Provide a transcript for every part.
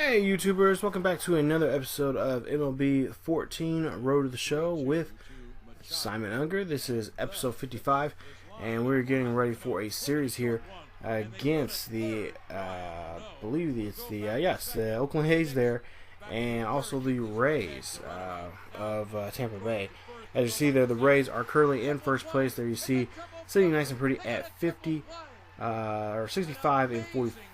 Hey YouTubers, welcome back to another episode of MLB 14 Road to the Show with Simon Unger. This is episode 55 and we're getting ready for a series here against the the Oakland A's there, and also the Rays of Tampa Bay. As you see there, the Rays are currently in first place. There you see, sitting nice and pretty at 65 and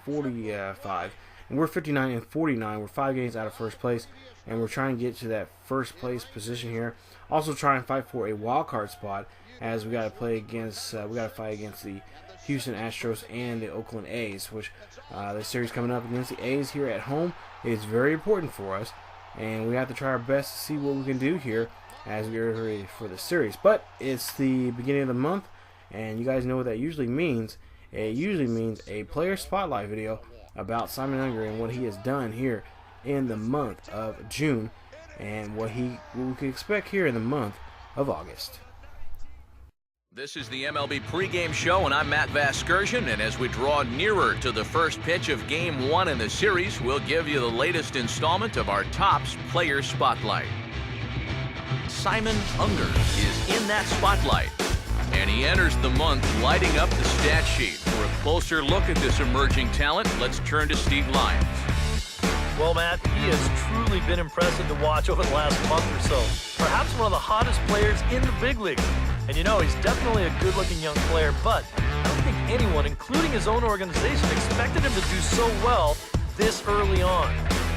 45. And we're 59 and 49. We're 5 games out of first place, and we're trying to get to that first place position here. Also try and fight for a wild card spot, as we got to play against fight against the Houston Astros and the Oakland A's, which the series coming up against the A's here at home is very important for us, and we have to try our best to see what we can do here as we get ready for the series. But it's the beginning of the month, and you guys know what that usually means. It usually means a player spotlight video about Simon Unger and what he has done here in the month of June, and what we can expect here in the month of August. This is the MLB pregame show, and I'm Matt Vasgersian, and as we draw nearer to the first pitch of Game 1 in the series, we'll give you the latest installment of our Topps Player Spotlight. Simon Unger is in that spotlight, and he enters the month lighting up the stat sheet. For a closer look at this emerging talent, let's turn to Steve Lyons. Well, Matt, he has truly been impressive to watch over the last month or so. Perhaps one of the hottest players in the big leagues. And you know, he's definitely a good-looking young player, but I don't think anyone, including his own organization, expected him to do so well this early on.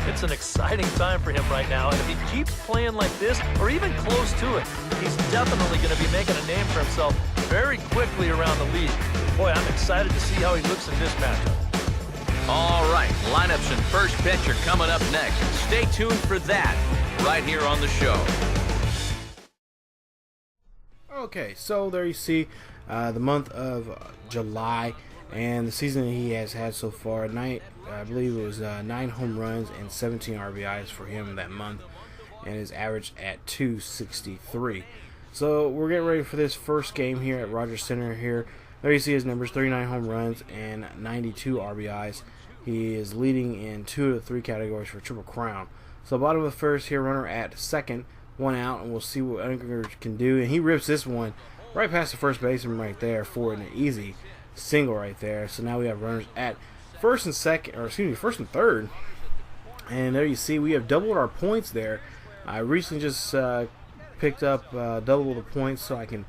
It's an exciting time for him right now, and if he keeps playing like this, or even close to it, he's definitely going to be making a name for himself very quickly around the league. Boy, I'm excited to see how he looks in this matchup. All right, lineups and first pitch are coming up next. Stay tuned for that right here on the show. Okay, so there you see the month of July, and the season he has had so far. I believe it was 9 home runs and 17 RBIs for him that month, and his average at 263. So we're getting ready for this first game here at Rogers Center here. There you see his numbers: 39 home runs and 92 RBIs. He is leading in 2 of the 3 categories for Triple Crown. So bottom of the first here, runner at second, 1 out, and we'll see what Unger can do. And he rips this one right past the first baseman right there for an easy single right there. So now we have runners at first and third. And there you see we have doubled our points there. I recently just picked up double the points so I can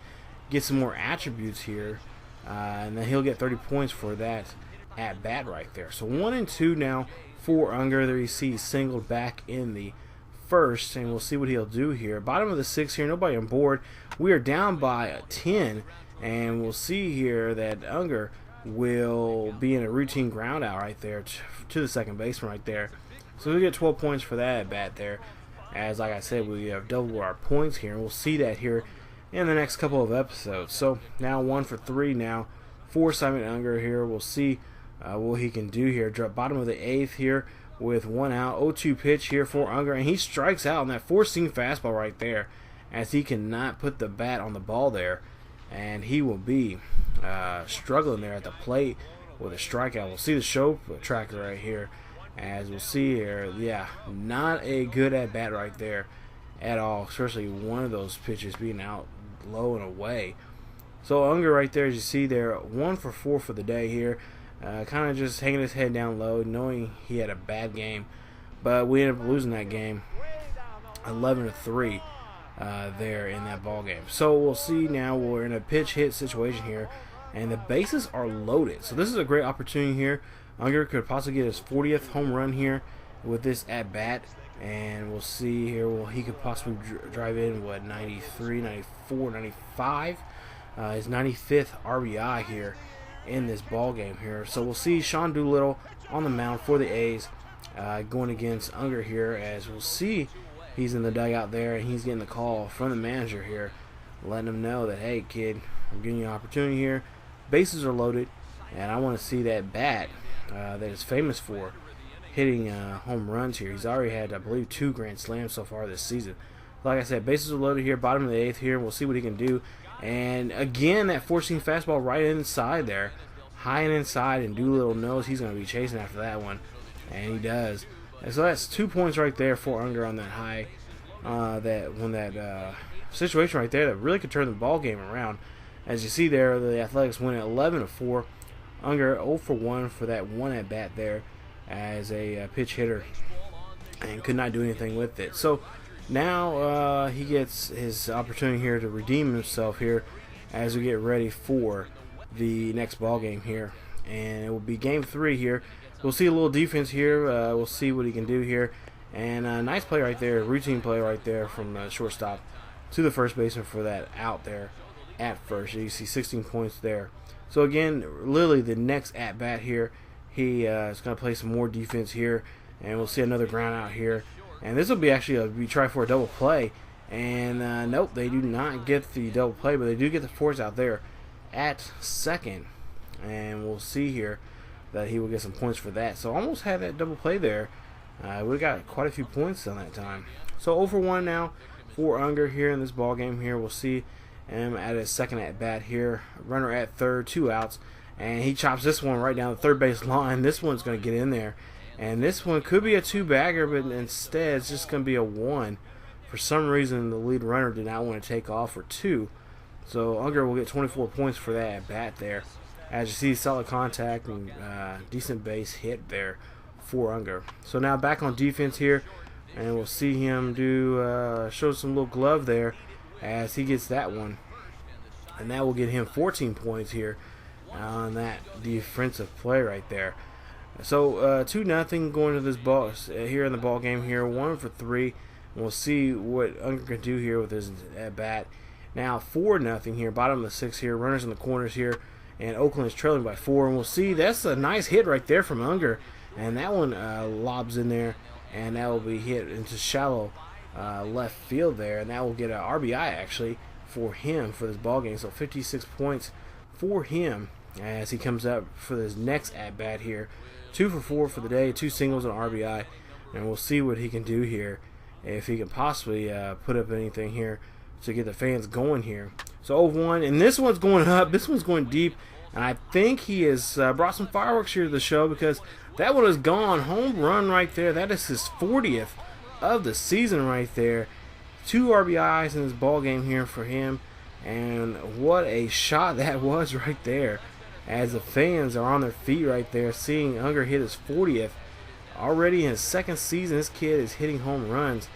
get some more attributes here. And then he'll get 30 points for that at bat right there. So 1 and 2 now for Unger. There you see he's singled back in the first, and we'll see what he'll do here. Bottom of the 6th here, nobody on board. We are down by 10, and we'll see here that Unger will be in a routine ground out right there to the second baseman right there. So we get 12 points for that at bat there. As like I said, we have doubled our points here, and we'll see that here in the next couple of episodes. So now 1 for 3 now for Simon Unger here. We'll see what he can do here. Drop bottom of the 8th here with 1 out. 0-2 pitch here for Unger, and he strikes out on that 4-seam fastball right there, as he cannot put the bat on the ball there, and he will be struggling there at the plate with a strikeout. We'll see the show tracker right here, as we'll see here. Yeah, not a good at bat right there at all, especially one of those pitches being out low and away. So Unger right there, as you see there, 1 for 4 for the day here. Kind of just hanging his head down low, knowing he had a bad game, but we ended up losing that game 11-3 there in that ball game. So we'll see now. We're in a pitch hit situation here, and the bases are loaded. So this is a great opportunity here. Unger could possibly get his 40th home run here with this at bat, and we'll see here. Well, he could possibly drive in what, 93, 94, 95, his 95th RBI here in this ball game here. So we'll see Sean Doolittle on the mound for the A's, going against Unger here, as we'll see he's in the dugout there, and he's getting the call from the manager here, letting him know that, hey kid, I'm giving you an opportunity here. Bases are loaded, and I want to see that bat that is famous for hitting home runs here. He's already had, I believe, 2 grand slams so far this season. Like I said, bases are loaded here, bottom of the 8th here. We'll see what he can do. And again, that 4-seam fastball right inside there, high and inside, and Doolittle knows he's going to be chasing after that one, and he does. And so that's 2 points right there for Unger on that high. That situation right there that really could turn the ball game around. As you see there, the Athletics win at 11-4. Unger 0 for 1 for that one at bat there as a pitch hitter, and could not do anything with it. So now he gets his opportunity here to redeem himself here as we get ready for the next ball game here, and it will be game 3 here. We'll see a little defense here. We'll see what he can do here, and a nice play right there, routine play right there from the shortstop to the first baseman for that out there at first. You see 16 points there. So again, literally the next at bat here, he is going to play some more defense here, and we'll see another ground out here. And this will be actually we try for a double play, and nope, they do not get the double play, but they do get the force out there at second, and we'll see here that he will get some points for that. So almost had that double play there. We got quite a few points on that time. So 0 for 1 now for Unger here in this ball game here. We'll see him at his second at bat here. Runner at third, 2 outs, and he chops this one right down the third base line. This one's going to get in there, and this one could be a 2-bagger, but instead it's just going to be a 1. For some reason, the lead runner did not want to take off for 2. So Unger will get 24 points for that at bat there. As you see, solid contact and decent base hit there for Unger. So now back on defense here, and we'll see him do show some little glove there as he gets that one, and that will get him 14 points here on that defensive play right there. So 2-0 going to this ball here in the ball game here. 1 for 3. And we'll see what Unger can do here with his at bat. Now 4-0 here, bottom of the 6th here. Runners in the corners here, and Oakland is trailing by 4. And we'll see that's a nice hit right there from Unger, and that one lobs in there, and that will be hit into shallow left field there, and that will get an RBI actually for him for this ball game. So 56 points for him as he comes up for his next at bat here. 2 for 4 for the day, 2 singles and RBI, and we'll see what he can do here, if he can possibly put up anything here to get the fans going here. So 0-1, and this one's going up, this one's going deep, and I think he has brought some fireworks here to the show, because that one is gone. Home run right there. That is his 40th of the season right there. 2 RBIs in this ball game here for him, and what a shot that was right there, as the fans are on their feet right there seeing Unger hit his 40th. Already in his 2nd season, this kid is hitting home runs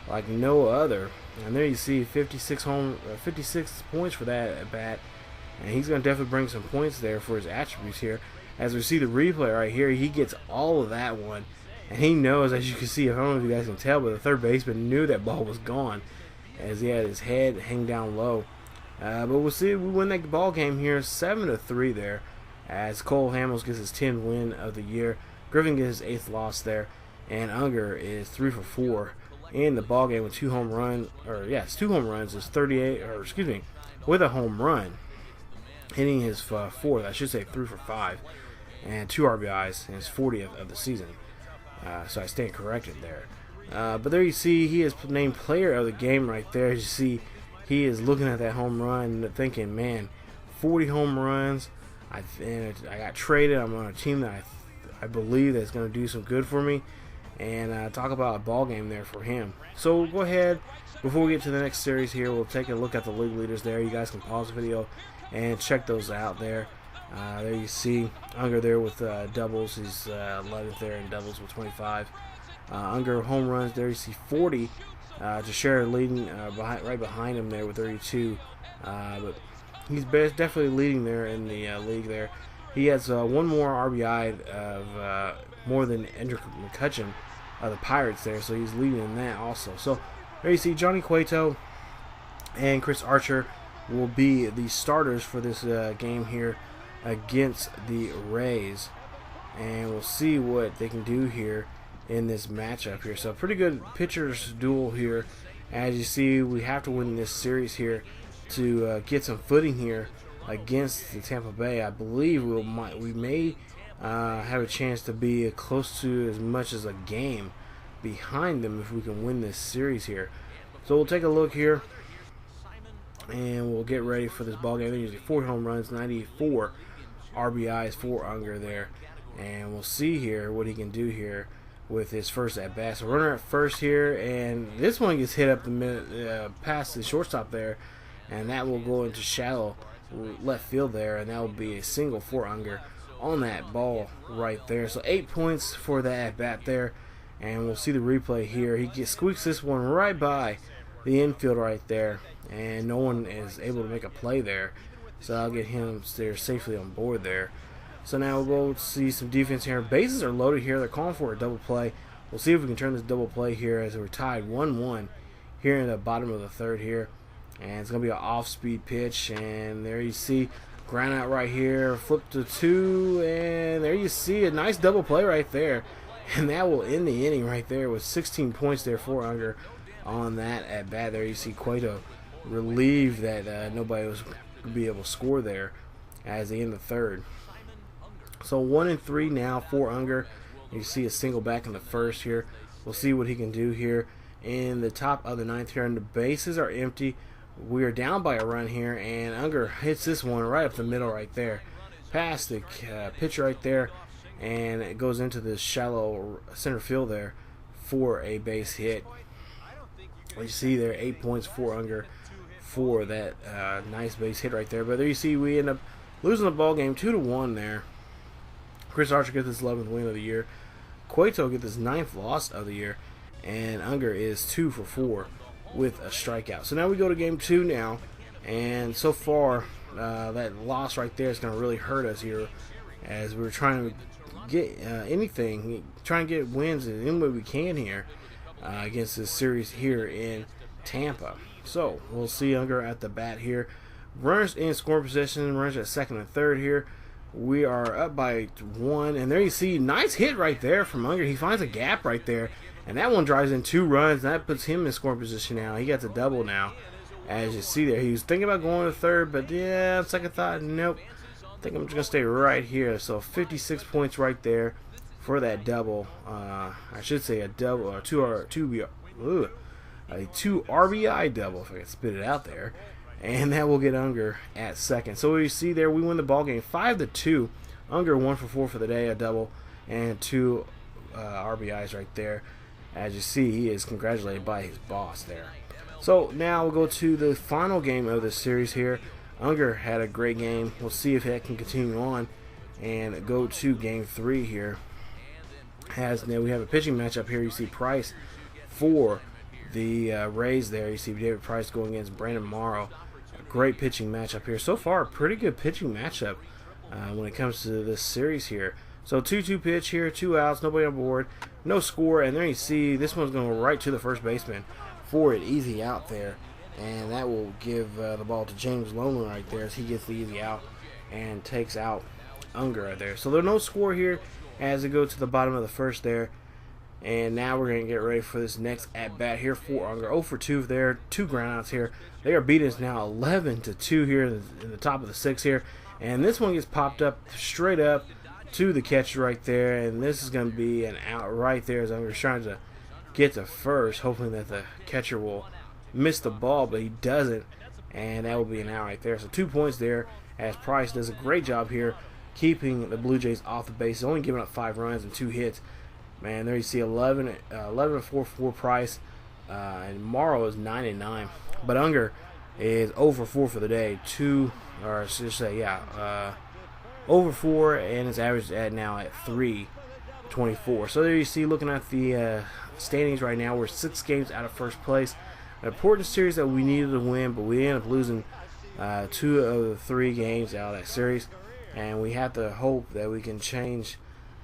like no other. And there you see 56 points for that at bat, and he's going to definitely bring some points there for his attributes here. As we see the replay right here, he gets all of that one, and he knows, as you can see, I don't know if you guys can tell, but the third baseman knew that ball was gone as he had his head hang down low. But we'll see, we win that ball game here 7-3 there, as Cole Hamels gets his 10th win of the year. Griffin gets his 8th loss there, and Unger is 3 for 4 in the ball game with 2 home runs, it's 2 home runs, is 38, with a home run, hitting his 4th, I should say 3 for 5, and 2 RBIs in his 40th of the season. So I stand corrected there. But there you see, he is named player of the game right there. As you see, he is looking at that home run and thinking, man, 40 home runs. I got traded. I'm on a team that I believe that's going to do some good for me. And talk about a ball game there for him. So we'll go ahead, before we get to the next series here, we'll take a look at the league leaders there. You guys can pause the video and check those out there. There you see Unger there with doubles. He's 11th there in doubles with 25. Unger home runs there. You see 40. Teixeira leading right behind him there with 32. But he's definitely leading there in the league there. He has 1 more RBI of more than Andrew McCutcheon of the Pirates there, so he's leading in that also. So there you see Johnny Cueto and Chris Archer will be the starters for this game here against the Rays, and we'll see what they can do here in this matchup here. So pretty good pitchers duel here. As you see, we have to win this series here to get some footing here against the Tampa Bay. I believe we may have a chance to be close to as much as a game behind them if we can win this series here. So we'll take a look here, and we'll get ready for this ball game. They're using 4 home runs, 94 RBIs for Unger there, and we'll see here what he can do here with his first at bat. So runner at first here, and this one gets hit up the past the shortstop there, and that will go into shallow left field there, and that will be a single for Unger on that ball right there. So 8 points for that at bat there, and we'll see the replay here. He squeaks this one right by the infield right there, and no one is able to make a play there. So I'll get him there safely on board there. So now we'll go see some defense here. Bases are loaded here. They're calling for a double play. We'll see if we can turn this double play here as we're tied 1-1 here in the bottom of the third here. And it's going to be an off-speed pitch. And there you see ground out right here. Flip to 2. And there you see a nice double play right there. And that will end the inning right there with 16 points there for Unger on that at bat. There you see Cueto relieved that nobody was going to be able to score there as they end the third. So 1-3 now for Unger. You see a single back in the first here. We'll see what he can do here in the top of the ninth here. And the bases are empty. We are down by a run here, and Unger hits this one right up the middle right there. Past the pitch right there, and it goes into the shallow center field there for a base hit. You see there 8 points for Unger for that nice base hit right there. But there you see we end up losing the ball game 2-1 there. Chris Archer gets his 11th win of the year. Cueto gets his 9th loss of the year. And Unger is 2 for 4 with a strikeout. So now we go to game 2 now. And so far, that loss right there is going to really hurt us here as we're trying to get trying to get wins in any way we can here against this series here in Tampa. So we'll see Unger at the bat here. Runners in scoring position, runners at second and third here. We are up by 1, and there you see, nice hit right there from Unger. He finds a gap right there, and that one drives in 2 runs, and that puts him in scoring position now. He gets a double now, as you see there. He was thinking about going to third, but yeah, second thought, nope. I think I'm just going to stay right here. So 56 points right there for that double. I should say a double, or a 2 RBI double, if I can spit it out there. And that will get Unger at second. So you see there, we win the ball game 5-2. Unger 1 for 4 for the day, a double, and 2 RBIs right there. As you see, he is congratulated by his boss there. So now we'll go to the final game of the series here. Unger had a great game. We'll see if that can continue on and go to game 3 here. Now we have a pitching matchup here. You see Price for the Rays there. You see David Price going against Brandon Morrow. Great pitching matchup here. So far, a pretty good pitching matchup when it comes to this series here. So 2-2 pitch here, 2 outs, nobody on board, no score, and there you see this one's going right to the first baseman for an easy out there, and that will give the ball to James Loneland right there as he gets the easy out and takes out Unger right there. So there's no score here as we go to the bottom of the first there. And now we're going to get ready for this next at-bat here for Unger. 0 for 2 there, 2 groundouts here. They are beating us now 11-2 here in the top of the 6th here. And this one gets popped up straight up to the catcher right there. And this is going to be an out right there as Unger's trying to get to first, hoping that the catcher will miss the ball, but he doesn't. And that will be an out right there. So 2 points there as Price does a great job here keeping the Blue Jays off the base, only giving up 5 runs and 2 hits. Man, there you see 11-4 for Price, and Morrow is 9-9. But Unger is 0 for 4 for the day. 0 for 4, and his average is now at 3.24. So there you see, looking at the standings right now, we're 6 games out of first place. An important series that we needed to win, but we ended up losing 2 of the 3 games out of that series, and we have to hope that we can change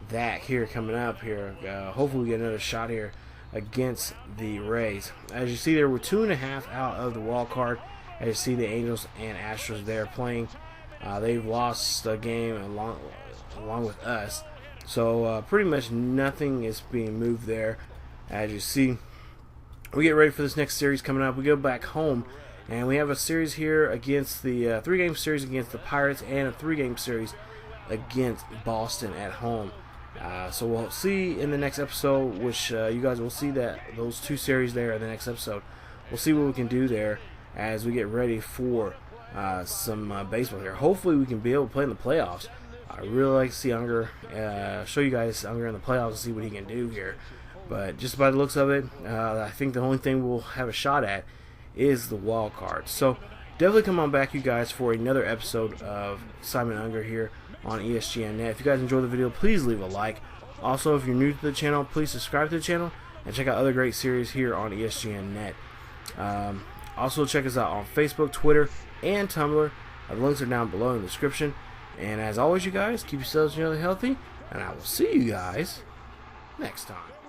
that here coming up here. Hopefully we get another shot here against the Rays. As you see there, we're 2.5 out of the wild card. As you see the Angels and Astros there playing. They've lost a game along with us. So pretty much nothing is being moved there. As you see, we get ready for this next series coming up. We go back home, and we have a series here against the 3-game series against the Pirates and a 3-game series against Boston at home. So we'll see in the next episode, which you guys will see that those 2 series there in the next episode. We'll see what we can do there as we get ready for some baseball here. Hopefully we can be able to play in the playoffs. I really like to see Unger, show you guys Unger in the playoffs and see what he can do here. But just by the looks of it, I think the only thing we'll have a shot at is the wild card. So definitely come on back, you guys, for another episode of Simon Unger here on ESGNet. If you guys enjoyed the video, please leave a like. Also, if you're new to the channel, please subscribe to the channel and check out other great series here on ESGNet. Also, check us out on Facebook, Twitter, and Tumblr. The links are down below in the description. And as always, you guys, keep yourselves really healthy, and I will see you guys next time.